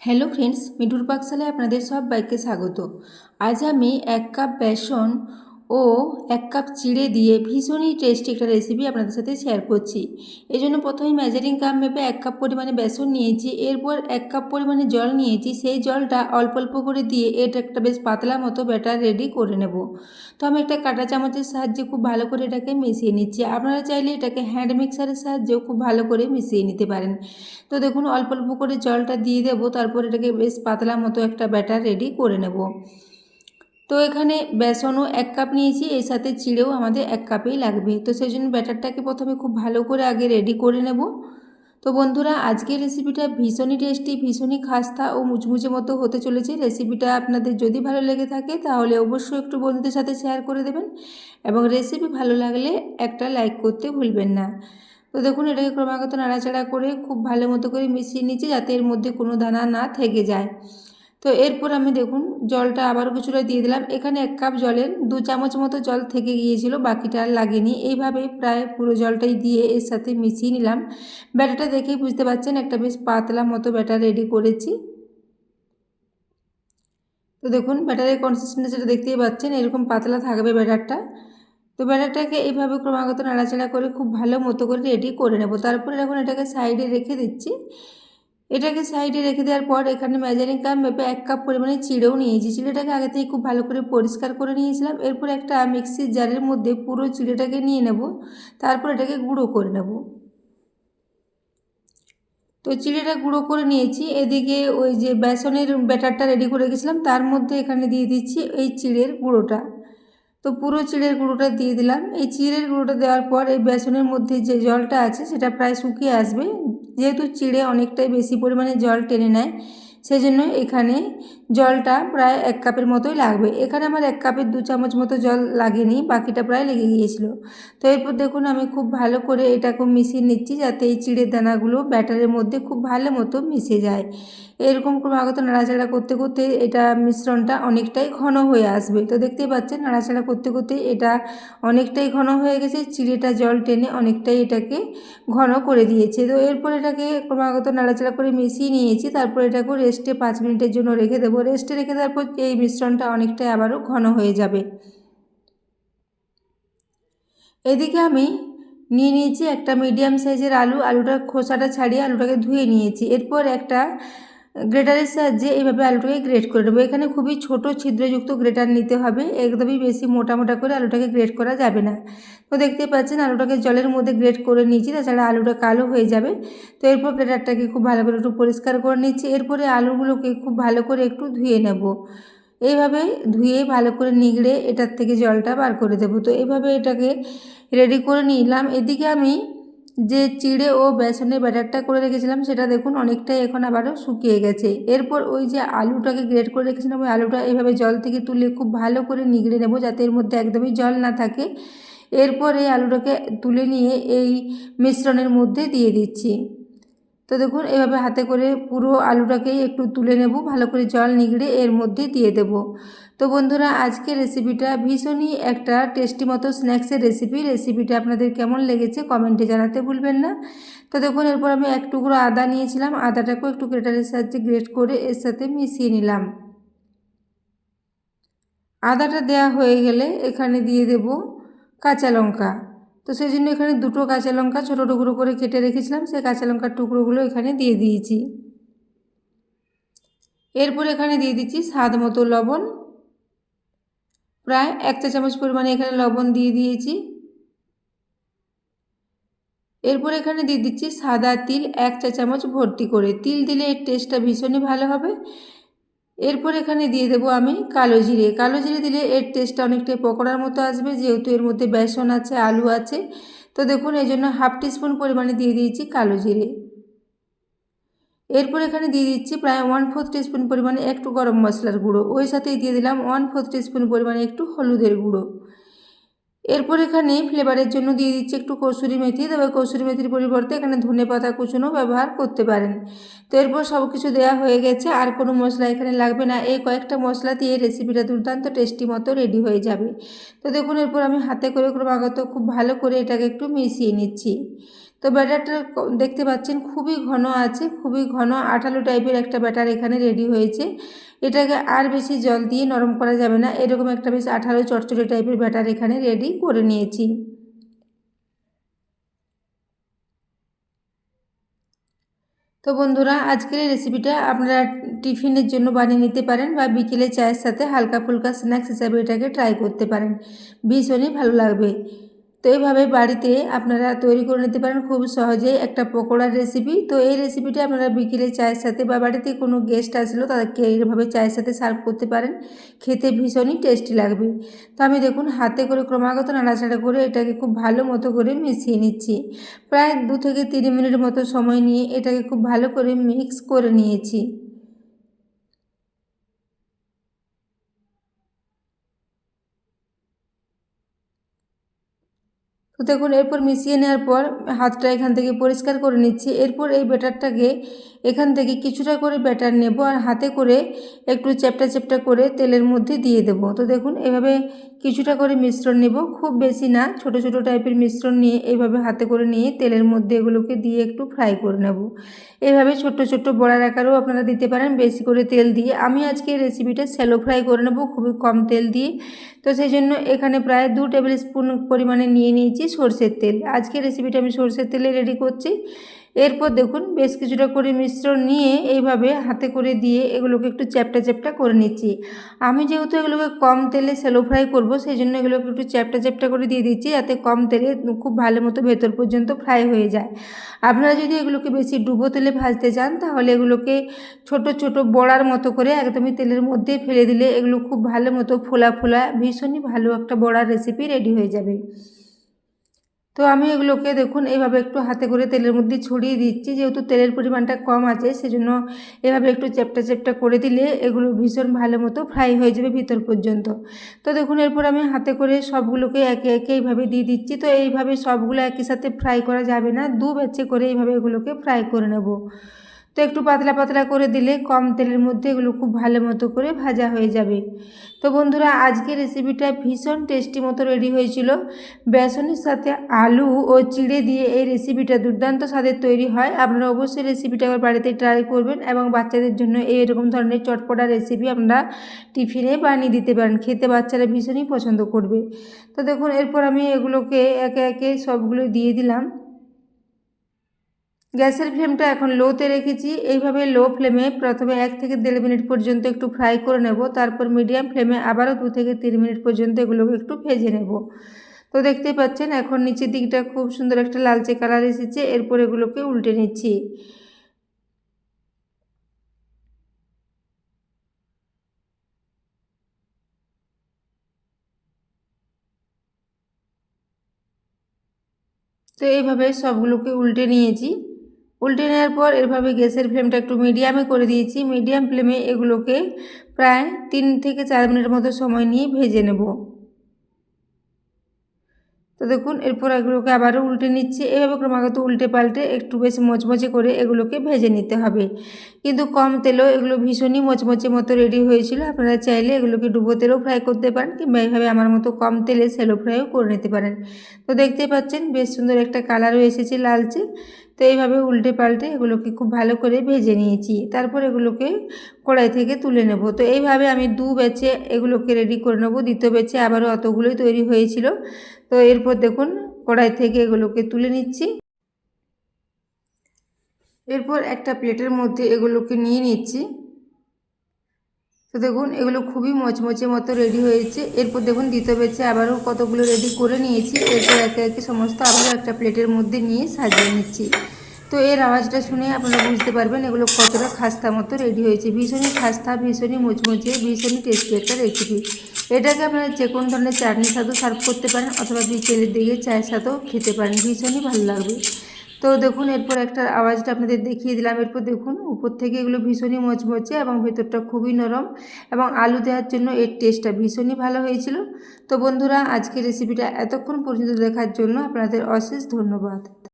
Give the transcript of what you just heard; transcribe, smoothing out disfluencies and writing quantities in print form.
Hello friends, মিঠুর পাকশালায় আপনাদের সবাইকে স্বাগত। আজ আমি 1 কাপ বেসন ও 1 কাপ চিড়ে দিয়ে ভীষণই টেস্টি একটা রেসিপি আপনাদের সাথে শেয়ার করছি। এই জন্য প্রথমে মেজারিং কাপ মেপে 1 কাপ পরিমাণে বেসন নিয়েছি, এরপর 1 কাপ পরিমাণে জল নিয়েছি। সেই জলটা অল্প অল্প করে দিয়ে এটা একটা বেশ পাতলা মতো ব্যাটার রেডি করে নেব। তো আমি একটা কাঁটা চামচের সাহায্যে খুব ভালো করে এটাকে মিশিয়ে নিচ্ছি। আপনারা চাইলে এটাকে হ্যান্ড মিক্সারের সাহায্যেও খুব ভালো করে মিশিয়ে নিতে পারেন। তো দেখুন অল্প অল্প করে জলটা দিয়ে দেবো, তারপর এটাকে বেশ পাতলা মতো একটা ব্যাটার রেডি করে নেব। তো এখানে বেসনও 1 কাপ নিয়েছি, এর সাথে চিড়েও আমাদের 1 কাপেই লাগবে। তো সেই জন্য ব্যাটারটাকে প্রথমে খুব ভালো করে আগে রেডি করে নেব। তো বন্ধুরা, আজকের রেসিপিটা ভীষণই টেস্টি, ভীষণই খাস্তা ও মুচমুচে মতো হতে চলেছে। রেসিপিটা আপনাদের যদি ভালো লেগে থাকে তাহলে অবশ্যই একটু বন্ধুদের সাথে শেয়ার করে দেবেন, এবং রেসিপি ভালো লাগলে একটা লাইক করতে ভুলবেন না। তো দেখুন এটাকে ক্রমাগত নাড়াচাড়া করে খুব ভালো মতো করে মিশিয়ে নিচ্ছি, যাতে এর মধ্যে কোনো দানা না থেকে যায়। তো এরপর আমি দেখুন জলটা আবারও কিছুটা দিয়ে দিলাম। এখানে 1 কাপ জলের 2 চামচ মতো জল থেকে গিয়েছিল, বাকিটা আর লাগেনি। এইভাবে প্রায় পুরো জলটাই দিয়ে এর সাথে মিশিয়ে নিলাম। ব্যাটারটা দেখেই বুঝতে পারছেন একটা বেশ পাতলা মতো ব্যাটার রেডি করেছি। তো দেখুন ব্যাটারের কনসিস্টেন্সিটা দেখতেই পাচ্ছেন, এরকম পাতলা থাকবে ব্যাটারটা। তো ব্যাটারটাকে এইভাবে ক্রমাগত নাড়াচাড়া করে খুব ভালো মতো করে রেডি করে নেব। তারপরে এখন এটাকে সাইডে রেখে দিচ্ছি। এটাকে সাইডে রেখে দেওয়ার পর এখানে মেজারিং কাপ মেপে 1 কাপ পরিমাণে চিড়েও নিয়েছি। চিড়েটাকে আগে থেকে খুব ভালো করে পরিষ্কার করে নিয়েছিলাম। এরপর একটা মিক্সির জারের মধ্যে পুরো চিড়েটাকে নিয়ে নেব, তারপর এটাকে গুঁড়ো করে নেব। তো চিড়েটা গুঁড়ো করে নিয়েছি। এদিকে ওই যে বেসনের ব্যাটারটা রেডি করে রেখেছিলাম, তার মধ্যে এখানে দিয়ে দিচ্ছি এই চিড়ের গুঁড়োটা। তো পুরো চিড়ের গুঁড়োটা দিয়ে দিলাম। এই চিড়ের গুঁড়োটা দেওয়ার পর এই বেসনের মধ্যে যে জলটা আছে সেটা প্রায় শুকিয়ে আসবে। যেহেতু চিড়ে অনেকটাই বেশি পরিমাণে জল টেনে নেয়, সেই জন্য এখানে জলটা প্রায় 1 কাপের মতোই লাগবে। এখানে আমার 1 কাপের 2 চামচ মতো জল লাগেনি, বাকিটা প্রায় লেগে গিয়েছিল। তো এরপর দেখুন আমি খুব ভালো করে এটাকে মিশিয়ে নিচ্ছি, যাতে এই চিড়ের দানাগুলো ব্যাটারের মধ্যে খুব ভালো মতো মিশে যায়। এরকম ক্রমাগত নাড়াচাড়া করতে করতে এটা মিশ্রণটা অনেকটাই ঘন হয়ে আসবে। তো দেখতেই পাচ্ছেন নাড়াচাড়া করতে করতে এটা অনেকটাই ঘন হয়ে গেছে। চিড়েটা জল টেনে অনেকটাই এটাকে ঘন করে দিয়েছে। তো এরপর এটাকে ক্রমাগত নাড়াচাড়া করে মিশিয়ে নিয়েছি। তারপর এটাকে রেস্টে 5 মিনিটের জন্য রেখে দেবো। রেস্টে রেখে দেওয়ার পর এই মিশ্রণটা অনেকটাই আবারও ঘন হয়ে যাবে। এদিকে আমি নিয়ে নিয়েছি একটা মিডিয়াম সাইজের আলুটার খোসাটা ছাড়িয়ে আলুটাকে ধুয়ে নিয়েছি। এরপর একটা গ্রেটারের সাহায্যে এইভাবে আলুটাকে গ্রেট করে নেবো। এখানে খুবই ছোট ছিদ্রযুক্ত গ্রেটার নিতে হবে, একদমই বেশি মোটা মোটা করে আলুটাকে গ্রেট করা যাবে না। তো দেখতে পাচ্ছেন আলুটাকে জলের মধ্যে গ্রেট করে নিয়েছি, তাছাড়া আলুটা কালো হয়ে যাবে। তো এরপর গ্রেটারটাকে খুব ভালো করে একটু পরিষ্কার করে নিচ্ছি। এরপরে আলুগুলোকে খুব ভালো করে একটু ধুয়ে নেব। এইভাবে ধুয়ে ভালো করে নিগড়ে এটার থেকে জলটা বার করে দেবো। তো এইভাবে এটাকে রেডি করে নিলাম। এদিকে আমি যে চিড়ে ও বেসনের ব্যাটারটা করে রেখেছিলাম সেটা দেখুন অনেকটাই এখন আবারও শুকিয়ে গেছে। এরপর ওই যে আলুটাকে গ্রেট করে রেখেছিলাম ওই আলুটা এইভাবে জল থেকে তুলে খুব ভালো করে নিগড়ে নেব, যাতে এর মধ্যে একদমই জল না থাকে। এরপর এই আলুটাকে তুলে নিয়ে এই মিশ্রণের মধ্যে দিয়ে দিচ্ছি। তো দেখুন এভাবে হাতে করে পুরো আলুটাকেই একটু তুলে নেব, ভালো করে জল নিগড়ে এর মধ্যে দিয়ে দেব। তো বন্ধুরা, আজকের রেসিপিটা ভীষণই একটা টেস্টি মতো স্ন্যাক্সের রেসিপিটা আপনাদের কেমন লেগেছে কমেন্টে জানাতে ভুলবেন না। তো দেখুন এরপর আমি 1 টুকরো আদা নিয়েছিলাম, আদাটাকেও একটু গ্রেটারের সাহায্যে গ্রেট করে এর সাথে মিশিয়ে নিলাম। আদাটা দেয়া হয়ে গেলে এখানে দিয়ে দেব কাঁচা লঙ্কা। তো সেই জন্য এখানে 2 কাঁচা লঙ্কা ছোটো টুকরো করে কেটে রেখেছিলাম, সেই কাঁচা লঙ্কার টুকরোগুলো এখানে দিয়ে দিয়েছি। এরপর এখানে দিয়ে দিচ্ছি স্বাদ মতো লবণ, প্রায় 1 চা চামচ পরিমাণে এখানে লবণ দিয়ে দিয়েছি। এরপর এখানে দিয়ে দিচ্ছি সাদা তিল 1 চা চামচ ভর্তি করে। তিল দিলে এর টেস্টটা ভীষণই ভালো হবে। এরপর এখানে দিয়ে দেবো আমি কালো জিরে। কালো জিরে দিলে এর টেস্টটা অনেকটাই পকোড়ার মতো আসবে, যেহেতু এর মধ্যে বেসন আছে, আলু আছে। তো দেখুন এই জন্য 1/2 টিস্পুন পরিমাণে দিয়ে দিয়েছি কালো জিরে। এরপর এখানে দিয়ে দিচ্ছি প্রায় 1/4 টিস্পুন পরিমাণে একটু গরম মশলার গুঁড়ো। ওই সাথেই দিয়ে দিলাম 1/4 টিস্পুন পরিমাণে একটু হলুদের গুঁড়ো। এরপর এখানে ফ্লেভারের জন্য দিয়ে দিচ্ছি একটু কসুরি মেথি, তবে কসুরি মেথির পরিবর্তে এখানে ধনে পাতা কুচনো ব্যবহার করতে পারেন। তো এরপর সব কিছু দেওয়া হয়ে গেছে, আর কোনো মশলা এখানে লাগবে না। এই কয়েকটা মশলা দিয়ে রেসিপিটা দুর্দান্ত টেস্টি মতো রেডি হয়ে যাবে। তো দেখুন এরপর আমি হাতে করে ক্রমাগত খুব ভালো করে এটাকে একটু মিশিয়ে নিচ্ছি। তো ব্যাটারটা দেখতে পাচ্ছেন খুবই ঘন আছে, খুবই ঘন আঠালো টাইপের একটা ব্যাটার এখানে রেডি হয়েছে। এটাকে আর বেশি জল দিয়ে নরম করা যাবে না, এরকম একটা বেশ আঠালো চটচটে টাইপের ব্যাটার এখানে রেডি করে নিয়েছি। তো বন্ধুরা, আজকের এই রেসিপিটা আপনারা টিফিনের জন্য বানিয়ে নিতে পারেন বা বিকেলে চায়ের সাথে হালকা ফুলকা স্ন্যাক্স হিসাবে এটাকে ট্রাই করতে পারেন, ভীষণই ভালো লাগবে। তো এইভাবে বাড়িতে আপনারা তৈরি করে নিতে পারেন খুব সহজেই একটা পকোড়ার রেসিপি। তো এই রেসিপিটা আপনারা বিকেলে চায়ের সাথে বা বাড়িতে কোনো গেস্ট আসলো তাদেরকে এইভাবে চায়ের সাথে সার্ভ করতে পারেন, খেতে ভীষণই টেস্টি লাগবে। তো আমি দেখুন হাতে করে ক্রমাগত নাড়াচাড়া করে এটাকে খুব ভালো মতো করে মিশিয়ে নিচ্ছি। প্রায় 2 থেকে 3 মিনিট মতো সময় নিয়ে এটাকে খুব ভালো করে মিক্স করে নিয়েছি। তো দেখুন এরপর মিশিয়ে নেওয়ার পর হাতটা এখান থেকে পরিষ্কার করে নিচ্ছি। এরপর এই ব্যাটারটাকে এখান থেকে কিছুটা করে ব্যাটার নেব আর হাতে করে একটু চ্যাপটা চ্যাপটা করে তেলের মধ্যে দিয়ে দেব। তো দেখুন এভাবে কিছুটা করে মিশ্রণ নেব, খুব বেশি না, ছোট ছোট টাইপের মিশ্রণ নিয়ে এইভাবে হাতে করে নিয়ে তেলের মধ্যে এগুলোকে দিয়ে একটু ফ্রাই করে নেব। এভাবে ছোট্ট ছোট্ট বড়ার আকারেও আপনারা দিতে পারেন বেশি করে তেল দিয়ে। আমি আজকে এই রেসিপিটা শ্যালো ফ্রাই করে নেব খুবই কম তেল দিয়ে। তো সেই জন্য এখানে প্রায় 2 টেবিল স্পুন পরিমাণে নিয়ে নিয়েছি সরষের তেল। আজকের রেসিপিটা আমি সরষের তেলে রেডি করছি। এরপর দেখুন বেশ কিছুটা করে মিশ্রণ নিয়ে এইভাবে হাতে করে দিয়ে এগুলোকে একটু চ্যাপটা চ্যাপটা করে নিচ্ছি। আমি যেহেতু এগুলোকে কম তেলে শ্যালো ফ্রাই করব সেই জন্য এগুলোকে একটু চ্যাপটা চ্যাপটা করে দিয়ে দিচ্ছি, যাতে কম তেলে খুব ভালো মতো ভেতর পর্যন্ত ফ্রাই হয়ে যায়। আপনারা যদি এগুলোকে বেশি ডুবো তেলে ভাজতে চান তাহলে এগুলোকে ছোট ছোট বড়ার মতো করে একদমই তেলের মধ্যে ফেলে দিলে এগুলো খুব ভালো মতো ফোলা ফোলা ভীষণই ভালো একটা বড়ার রেসিপি রেডি হয়ে যাবে। তো আমি এগুলোকে দেখুন এইভাবে একটু হাতে করে তেলের মধ্যে ছড়িয়ে দিচ্ছি, যেহেতু তেলের পরিমাণটা কম আছে সেজন্য এভাবে একটু চ্যাপটা চ্যাপটা করে দিলে এগুলো ভীষণ ভালো মতো ফ্রাই হয়ে যাবে ভিতর পর্যন্ত। তো দেখুন এরপর আমি হাতে করে সবগুলোকে একে একে এইভাবে দিয়ে দিচ্ছি। তো এইভাবে সবগুলো একই সাথে ফ্রাই করা যাবে না, 2 ব্যাচে করে এইভাবে এগুলোকে ফ্রাই করে নেব। তো একটু পাতলা পাতলা করে দিলে কম তেলের মধ্যে এগুলো খুব ভালো মতো করে ভাজা হয়ে যাবে। তো বন্ধুরা, আজকের রেসিপিটা ভীষণ টেস্টি মতো রেডি হয়েছিল। বেসনের সাথে আলু ও চিড়ে দিয়ে এই রেসিপিটা দুর্দান্ত স্বাদের তৈরি হয়। আপনারা অবশ্যই রেসিপিটা আবার বাড়িতে ট্রাই করবেন এবং বাচ্চাদের জন্য এইরকম ধরনের চটপটা রেসিপি আপনারা টিফিনে বানিয়ে দিতে পারেন, খেতে বাচ্চারা ভীষণই পছন্দ করবে। তো দেখুন এরপর আমি এগুলোকে একে একে সবগুলো দিয়ে দিলাম। গ্যাসের ফ্লেমটা এখন লোতে রেখেছি। এইভাবে লো ফ্লেমে প্রথমে 1 থেকে 1.5 মিনিট পর্যন্ত একটু ফ্রাই করে নেব, তারপর মিডিয়াম ফ্লেমে আবারও 2 থেকে 3 মিনিট পর্যন্ত এগুলোকে একটু ভেজে নেব। তো দেখতেই পাচ্ছেন এখন নিচের দিকটা খুব সুন্দর একটা লালচে কালার এসেছে। এরপর এগুলোকে উল্টে নিচ্ছি। তো এইভাবে সবগুলোকে উল্টে নিয়েছি। উল্টে নেওয়ার পর এভাবে গ্যাসের ফ্লেমটা একটু মিডিয়ামে করে দিয়েছি। মিডিয়াম ফ্লেমে এগুলোকে প্রায় 3 থেকে 4 মিনিট মতো সময় নিয়ে ভেজে নেব। তো দেখুন এরপর এগুলোকে আবারও উল্টে নিচ্ছি। এভাবে ক্রমাগত উল্টে পাল্টে একটু বেশ মচমচে করে এগুলোকে ভেজে নিতে হবে, কিন্তু কম তেলেও এগুলো ভীষণই মচমচে মতো রেডি হয়েছিল। আপনারা চাইলে এগুলোকে ডুবো তেলেও ফ্রাই করতে পারেন কিংবা এইভাবে আমার মতো কম তেলে শ্যালো ফ্রাইও করে নিতে পারেন। তো দেখতেই পাচ্ছেন বেশ সুন্দর একটা কালারও এসেছে লালচে। তো এইভাবে উল্টে পাল্টে এগুলোকে খুব ভালো করে ভেজে নিয়েছি, তারপর এগুলোকে কড়াই থেকে তুলে নেব। তো এইভাবে আমি 2 ব্যাচে এগুলোকে রেডি করে নেব। দ্বিতীয় ব্যাচে আবারও অতগুলোই তৈরি হয়েছিল। তো এরপর দেখুন কড়াই থেকে এগুলোকে তুলে নিচ্ছি। এরপর একটা প্লেটের মধ্যে এগুলোকে নিয়ে নিচ্ছি। তো দেখুন এগুলো খুবই মচমচে মতো রেডি হয়েছে। এরপর দেখুন দ্বিতীয় ব্যাচে আবারও কতগুলো রেডি করে নিয়েছি। এরপর একে একে সমস্ত আবারও একটা প্লেটের মধ্যে নিয়ে সাজিয়ে নিচ্ছি। তো এর আওয়াজটা শুনে আপনারা বুঝতে পারবেন এগুলো কতটা খাস্তা মতো রেডি হয়েছে। ভীষণই খাস্তা, ভীষণই মুচমুচে, ভীষণই টেস্টি একটা রেসিপি। এটাকে আপনারা যে কোনো ধরনের চাটনির সাথেও সার্ভ করতে পারেন অথবা বিকেলের দিকে চায়ের সাথেও খেতে পারেন, ভীষণই ভালো লাগবে। তো দেখুন এরপর একটা আওয়াজটা আপনাদের দেখিয়ে দিলাম। এরপর দেখুন উপর থেকে এগুলো ভীষণই মচমচে এবং ভেতরটা খুবই নরম এবং আলু দেওয়ার জন্য এর টেস্টটা ভীষণই ভালো হয়েছিল। তো বন্ধুরা, আজকের রেসিপিটা এতক্ষণ পর্যন্ত দেখার জন্য আপনাদের অশেষ ধন্যবাদ।